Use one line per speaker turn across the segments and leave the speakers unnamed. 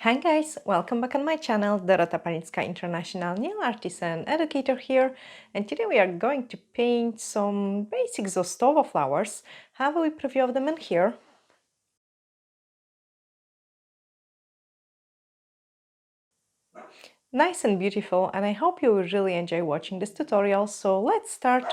Hi guys, welcome back on my channel. Dorota Palicka, International Nail Artist and Educator here, and today we are going to paint some basic Zhostovo flowers. Have a preview of them in here. Nice and beautiful, and I hope you will really enjoy watching this tutorial, so let's start.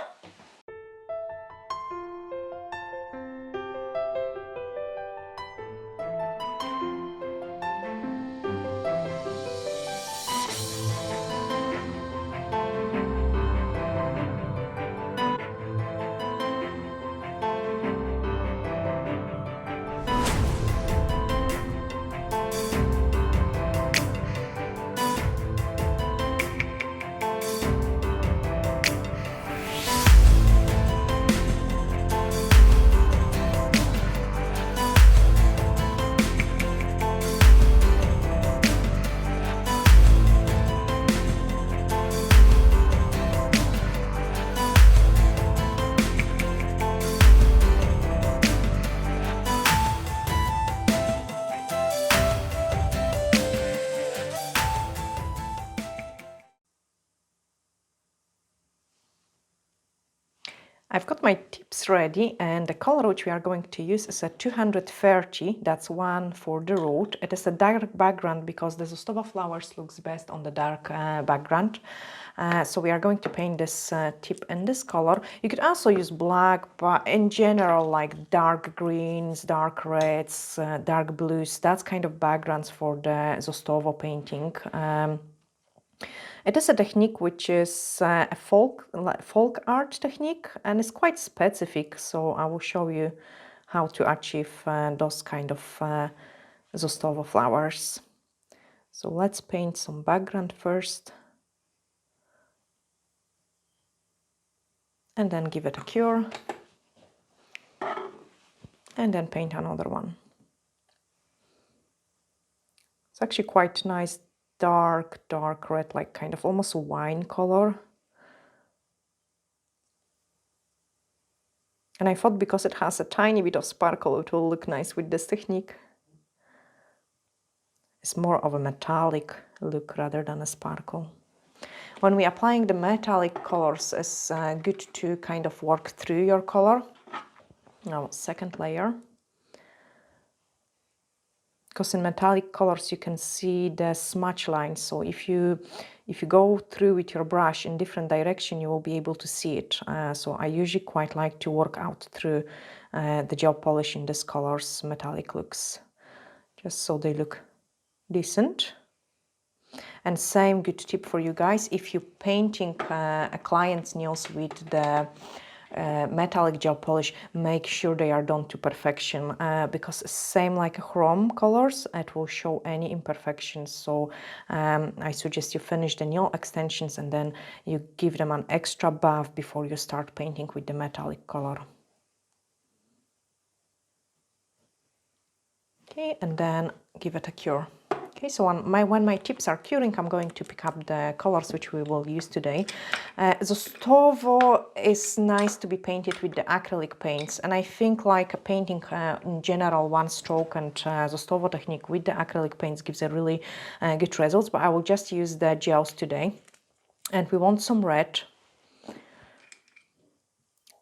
I've got my tips ready, and the color which we are going to use is a 230, that's one for the root. It is a dark background because the Zhostovo flowers looks best on the dark background. So we are going to paint this tip in this color. You could also use black, but in general like dark greens, dark reds, dark blues, that's kind of backgrounds for the Zhostovo painting. It is a technique which is a folk art technique, and it's quite specific, so I will show you how to achieve those kind of Zhostovo flowers. So let's paint some background first, and then give it a cure, and then paint another one. It's actually quite nice dark red, like kind of almost a wine color. And I thought because it has a tiny bit of sparkle, it will look nice with this technique. It's more of a metallic look rather than a sparkle. When we're applying the metallic colors, it's good to kind of work through your color. Now, second layer. Because in metallic colors you can see the smudge lines, so if you go through with your brush in different direction, you will be able to see it. So I usually quite like to work out through the gel polish in this color's metallic looks, just so they look decent. And same good tip for you guys, if you're painting a client's nails with the metallic gel polish, make sure they are done to perfection, because same like chrome colors, it will show any imperfections. So I suggest you finish the nail extensions and then you give them an extra bath before you start painting with the metallic color. Okay, and then give it a cure. Okay, so when my tips are curing, I'm going to pick up the colors which we will use today. Zhostovo is nice to be painted with the acrylic paints, and I think like a painting in general, one stroke and Zhostovo technique with the acrylic paints gives a really good results, but I will just use the gels today. And we want some red.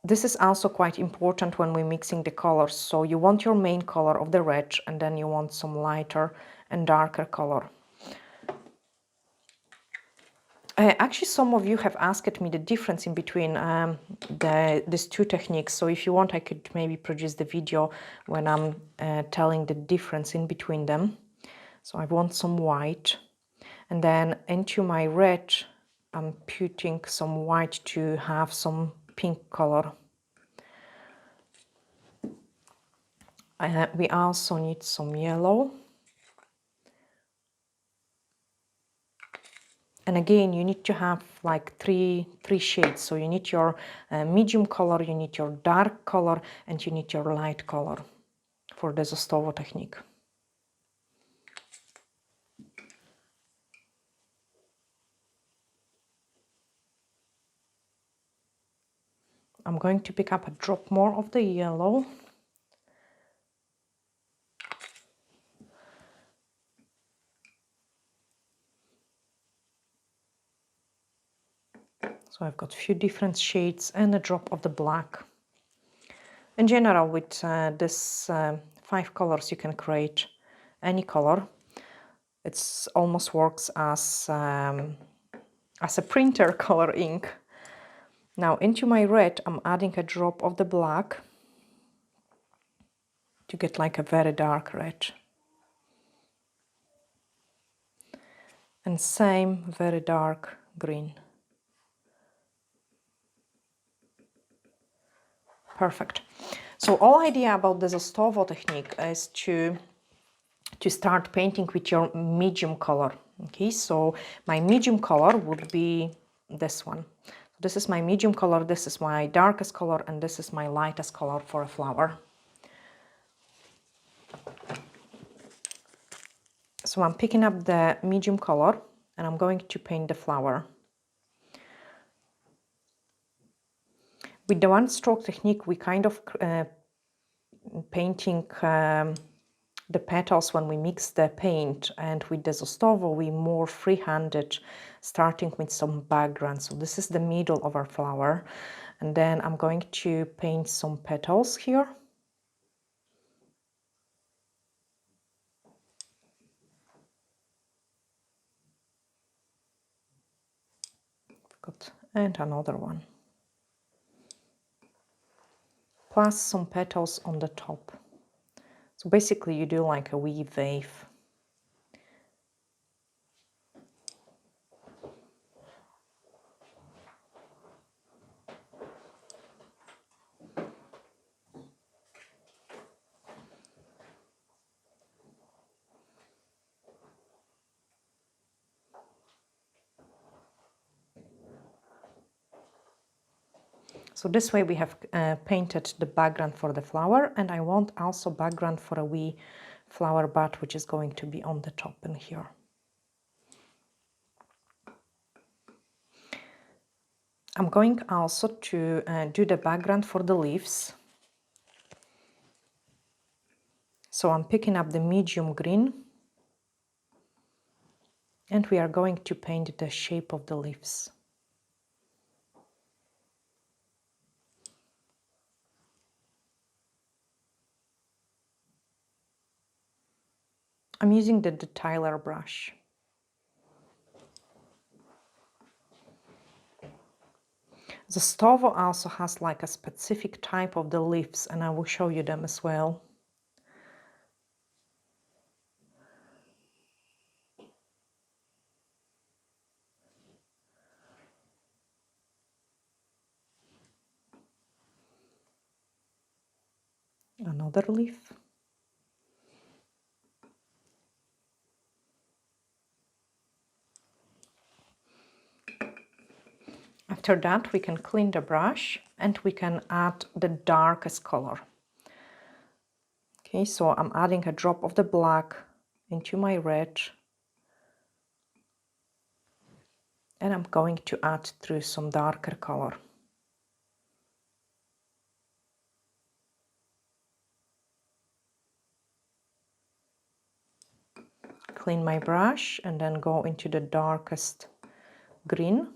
This is also quite important when we're mixing the colors. So you want your main color of the red, and then you want some lighter and darker color. Actually, some of you have asked me the difference in between these two techniques. So if you want, I could maybe produce the video when I'm telling the difference in between them. So I want some white, and then into my red, I'm putting some white to have some pink color. We also need some yellow. And again, you need to have like three shades. So you need your medium color, you need your dark color, and you need your light color for the Zhostovo technique. I'm going to pick up a drop more of the yellow. So I've got a few different shades and a drop of the black. In general, with this 5 colors, you can create any color. It almost works as a printer color ink. Now into my red, I'm adding a drop of the black to get like a very dark red. And same very dark green. Perfect. So all idea about the Zhostovo technique is to start painting with your medium color. Okay, so my medium color would be this one. This is my medium color, this is my darkest color, and this is my lightest color for a flower. So I'm picking up the medium color and I'm going to paint the flower. With the one stroke technique, we kind of painting the petals when we mix the paint, and with the Zhostovo we more free-handed, starting with some background. So this is the middle of our flower, and then I'm going to paint some petals here. Good. And another one. Plus some petals on the top. So basically you do like a wee wave. So this way we have painted the background for the flower, and I want also background for a wee flower bud, which is going to be on the top in here. I'm going also to do the background for the leaves. So I'm picking up the medium green, and we are going to paint the shape of the leaves. I'm using the detailer brush. The Zhostovo also has like a specific type of the leaves, and I will show you them as well. Another leaf. After that, we can clean the brush and we can add the darkest color. Okay, so I'm adding a drop of the black into my red, and I'm going to add through some darker color. Clean my brush and then go into the darkest green.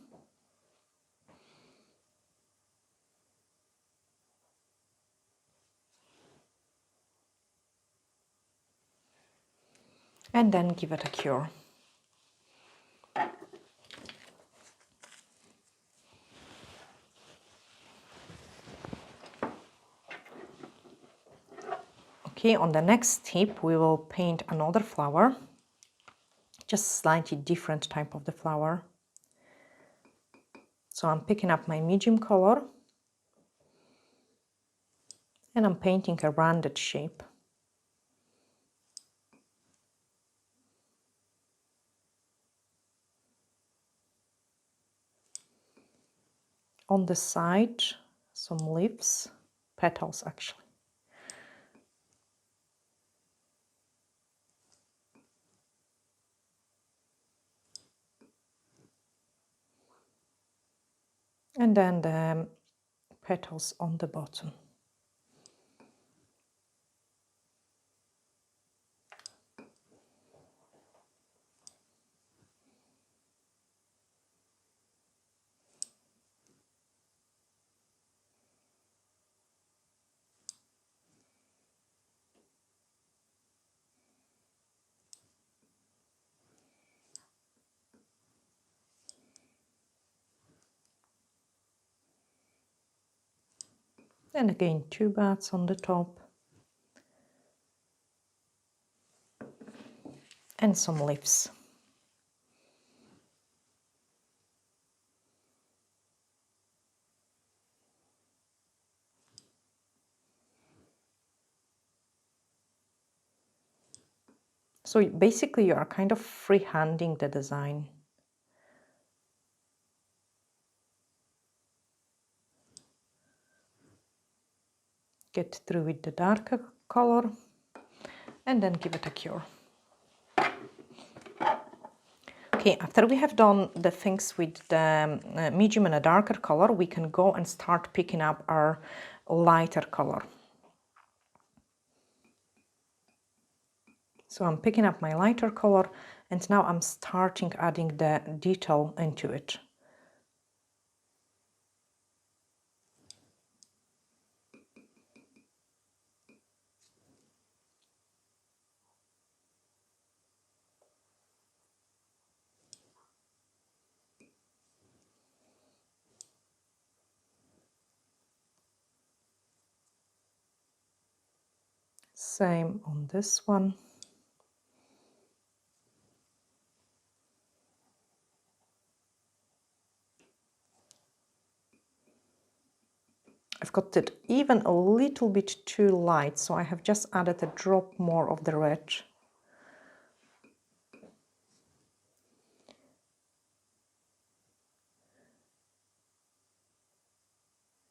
And then give it a cure. Okay, on the next step we will paint another flower, just slightly different type of the flower. So I'm picking up my medium color and I'm painting a rounded shape. On the side, some leaves, petals actually. And then the petals on the bottom. And again 2 bats on the top. And some leaves. So basically you are kind of freehanding the design. Get through with the darker color and then give it a cure. Okay, after we have done the things with the medium and a darker color, we can go and start picking up our lighter color. So I'm picking up my lighter color and now I'm starting adding the detail into it. Same on this one. I've got it even a little bit too light, so I have just added a drop more of the red.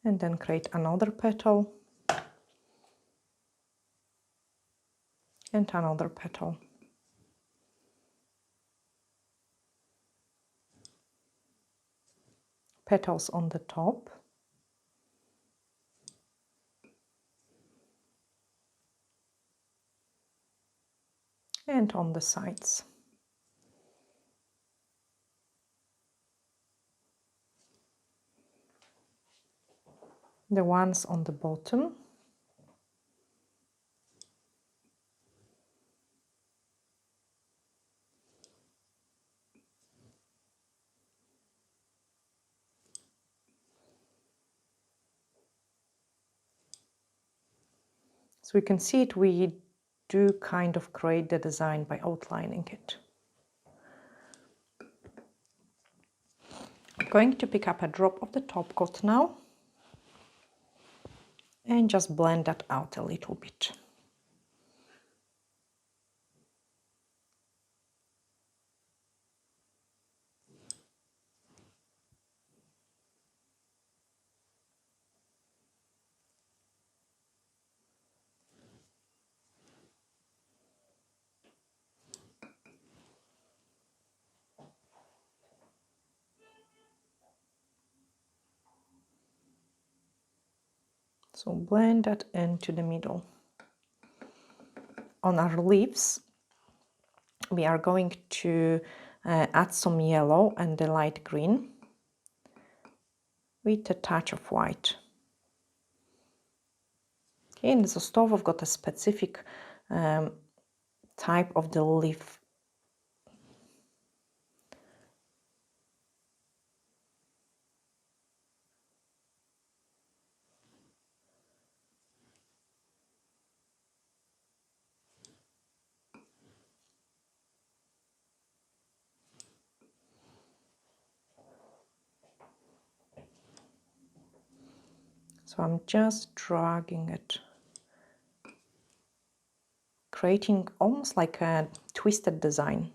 And then create another petal. And another petal. Petals on the top. And on the sides. The ones on the bottom. So we can see it, we do kind of create the design by outlining it. I'm going to pick up a drop of the top coat now and just blend that out a little bit. So blend that into the middle. On our leaves, we are going to add some yellow and the light green with a touch of white. Okay, in the Zhostovo, I've got a specific type of the leaf. So I'm just dragging it, creating almost like a twisted design.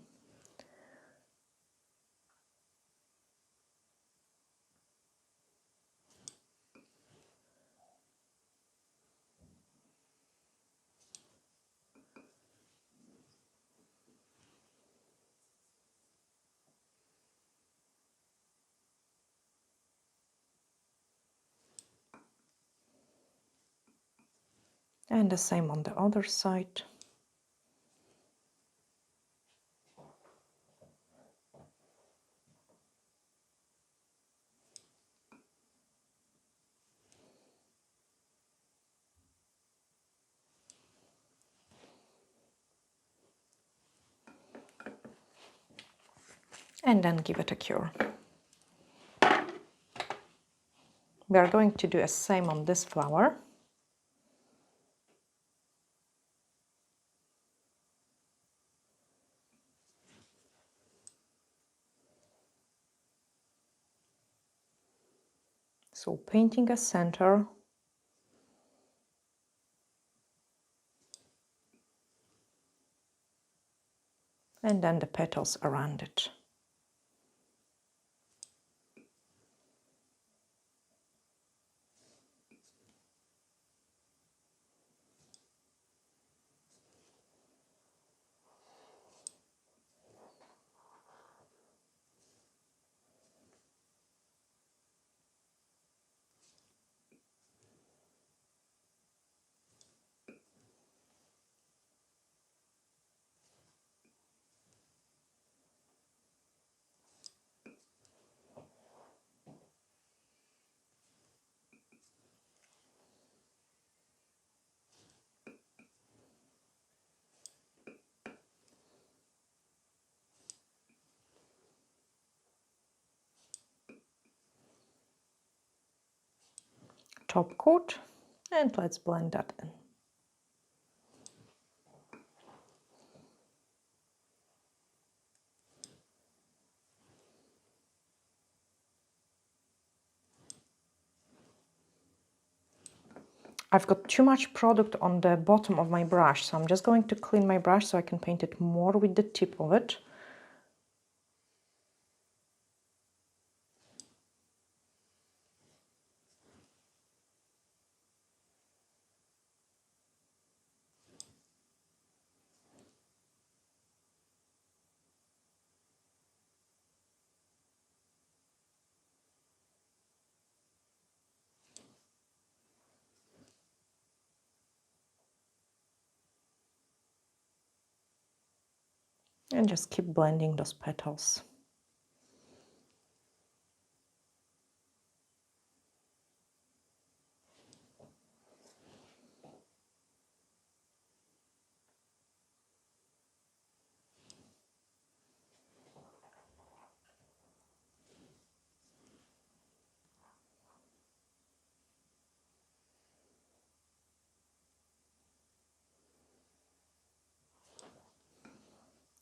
And the same on the other side. And then give it a cure. We are going to do the same on this flower. So painting a center, and then the petals around it. Top coat, and let's blend that in. I've got too much product on the bottom of my brush, so I'm just going to clean my brush so I can paint it more with the tip of it. And just keep blending those petals.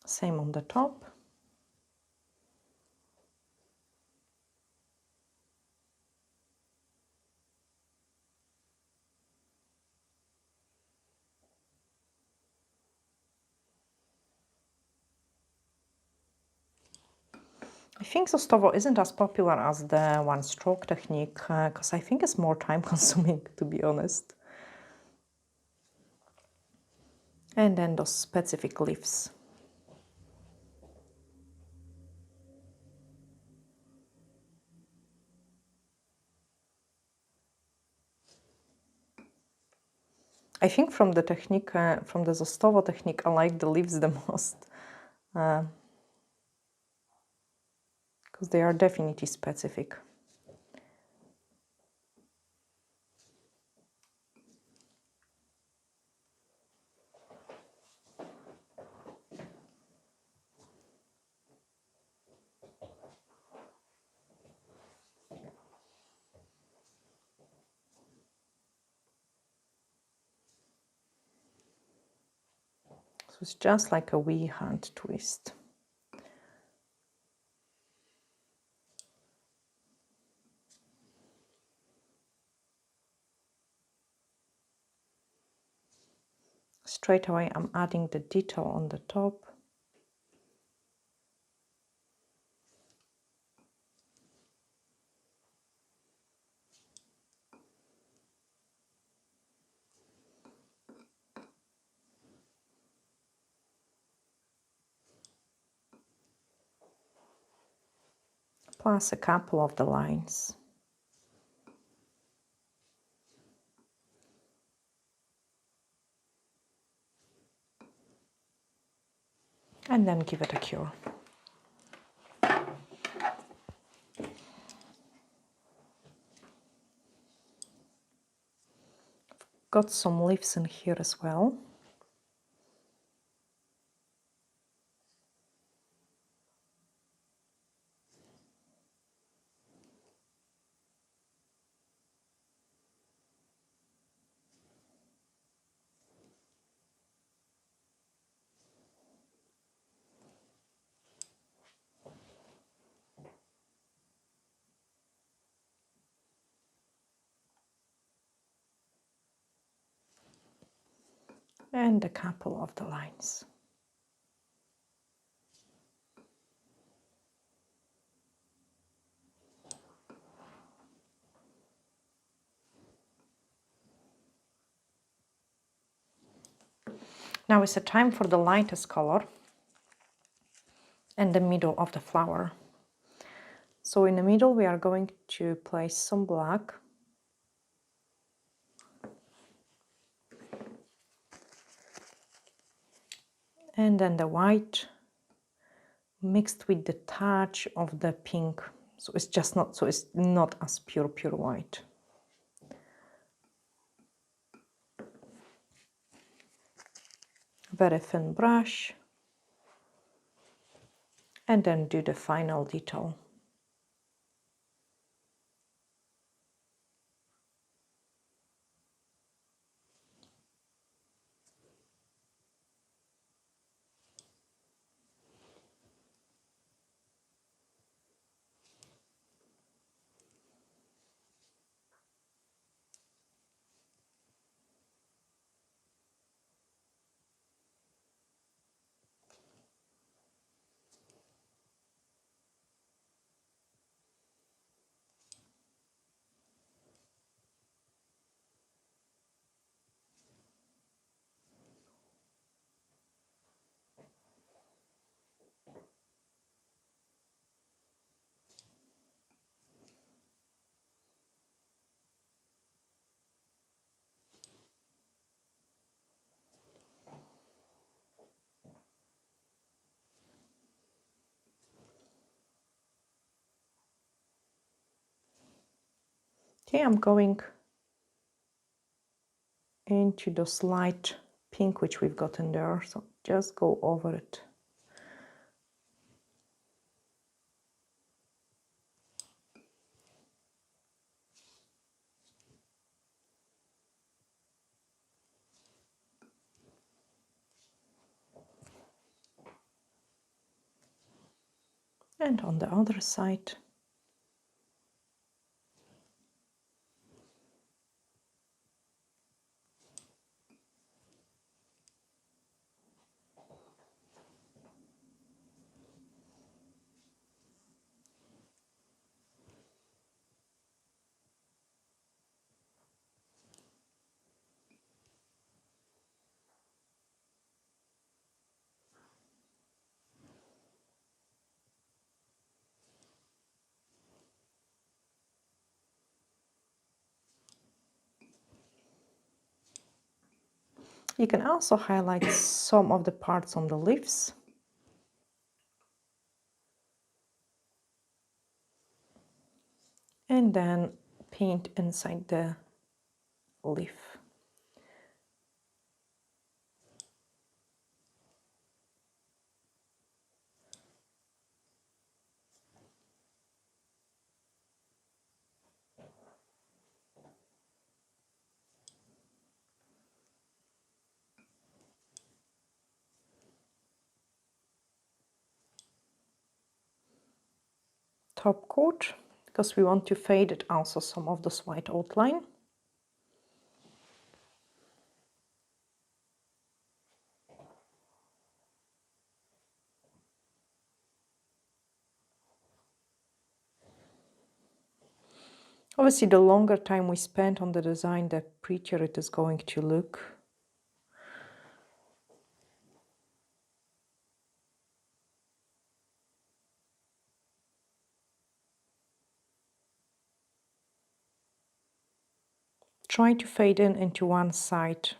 Same on the top. I think Zhostovo isn't as popular as the one-stroke technique, because I think it's more time-consuming, to be honest. And then those specific leaves. I think from the technique, from the Zhostovo technique, I like the leaves the most, because they are definitely specific. So it's just like a wee hand twist. Straight away I'm adding the detail on the top. Plus a couple of the lines. And then give it a cure. Got some leaves in here as well. and a couple of the lines. Now is the time for the lightest color and the middle of the flower. So in the middle we are going to place some black, and then the white mixed with the touch of the pink. So it's not as pure white. Very thin brush, and then do the final detail. Okay, I'm going into the slight pink which we've got in there, so just go over it. And on the other side. You can also highlight some of the parts on the leaves. And then paint inside the leaf. Top coat, because we want to fade it also some of this white outline. Obviously, the longer time we spend on the design, the prettier it is going to look. Try to fade in into one side.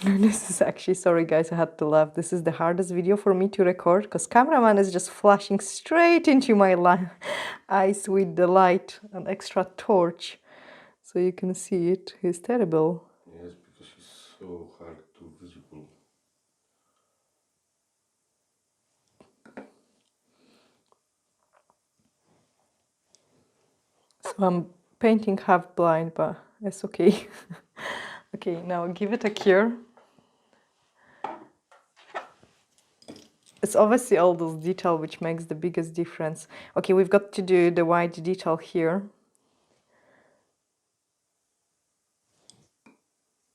This is actually, sorry guys, I had to laugh. This is the hardest video for me to record because cameraman is just flashing straight into my eyes with the light, an extra torch, so you can see it. He's terrible.
Yes, because it's so hard to visible.
So I'm painting half blind, but it's okay. Okay, now give it a cure. It's obviously all those detail which makes the biggest difference. Okay, we've got to do the white detail here.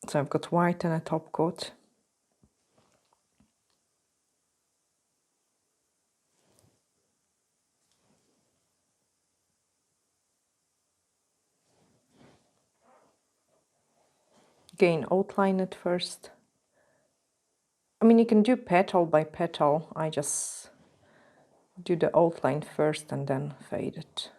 So I've got white and a top coat. Again, outline it first. I mean, you can do petal by petal. I just do the outline first and then fade it.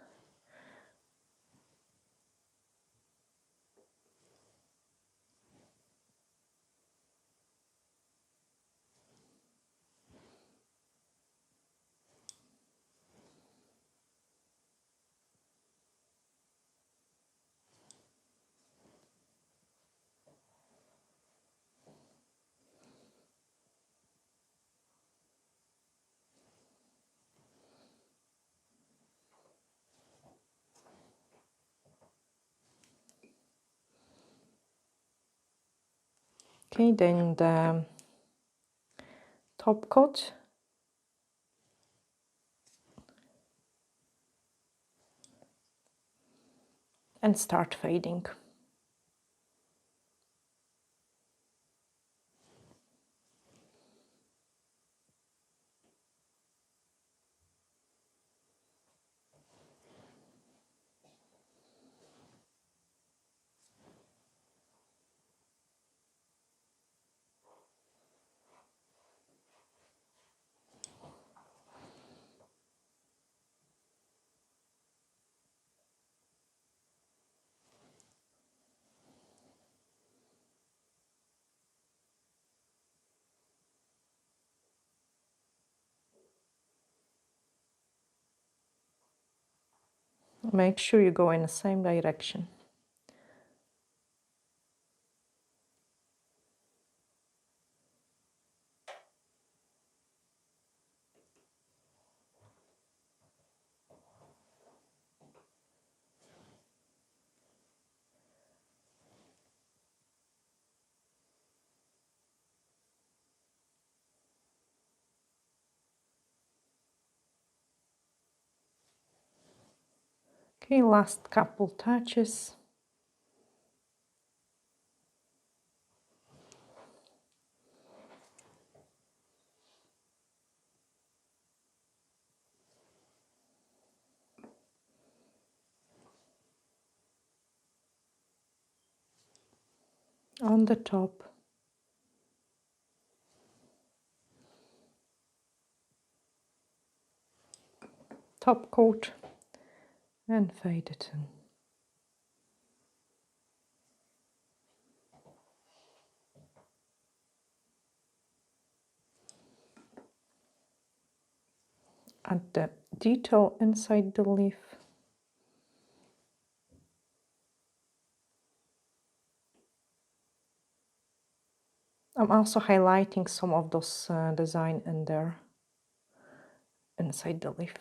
Okay, then the top coat. And start fading. Make sure you go in the same direction. Okay, last couple touches. On the top. Top coat and fade it in. Add the detail inside the leaf. I'm also highlighting some of those design in there, inside the leaf.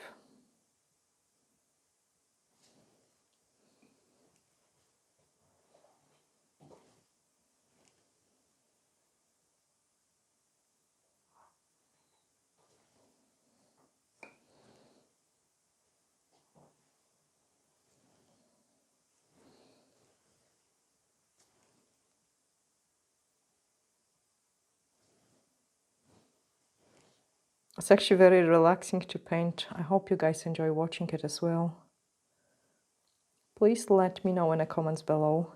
It's actually very relaxing to paint. I hope you guys enjoy watching it as well. Please let me know in the comments below.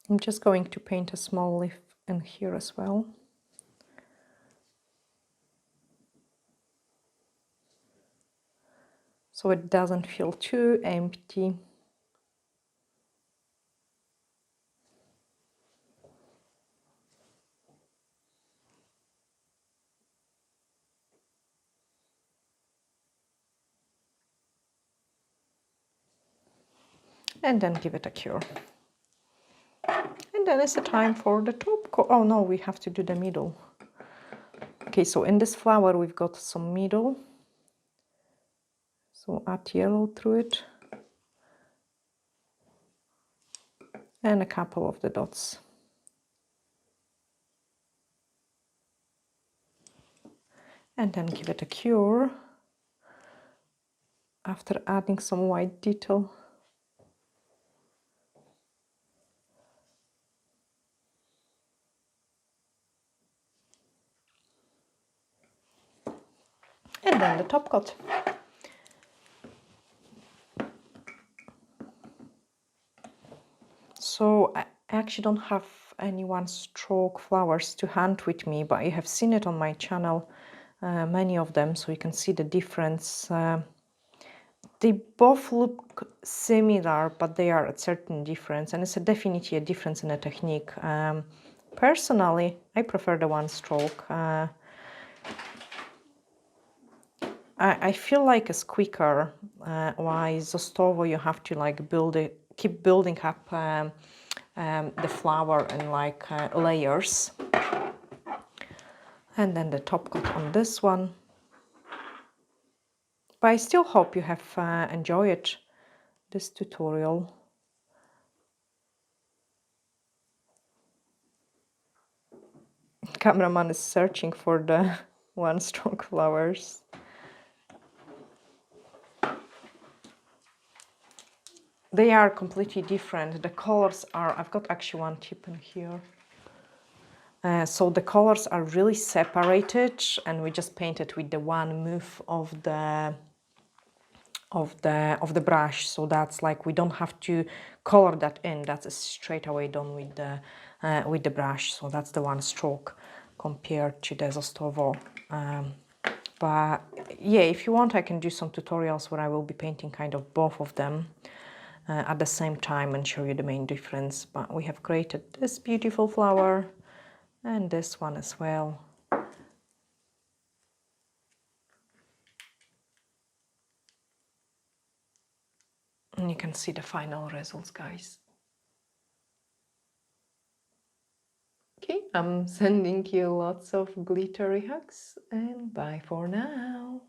I'm just going to paint a small leaf in here as well. So it doesn't feel too empty. And then give it a cure. And then it's the time for the top coat. Oh no, we have to do the middle. Okay, so in this flower we've got some middle. So add yellow through it. And a couple of the dots. And then give it a cure after adding some white detail. And then the top coat. So I actually don't have any one stroke flowers to hand with me, but you have seen it on my channel, many of them, so you can see the difference. They both look similar, but they are a certain difference, and it's definitely a difference in the technique. Personally, I prefer the one stroke. I feel like it's quicker. While Zhostovo, you have to like keep building up the flower in like layers. And then the top coat on this one. But I still hope you have enjoyed this tutorial. Cameraman is searching for the one-stroke flowers. They are completely different. The colors are, I've got actually one tip in here. So the colors are really separated, and we just painted with the one move of the brush. So that's like we don't have to color that in. That's straight away done with the brush. So that's the one stroke compared to the Zhostovo. But yeah, if you want, I can do some tutorials where I will be painting kind of both of them at the same time and show you the main difference. But we have created this beautiful flower and this one as well. And you can see the final results, guys. Okay, I'm sending you lots of glittery hugs and bye for now.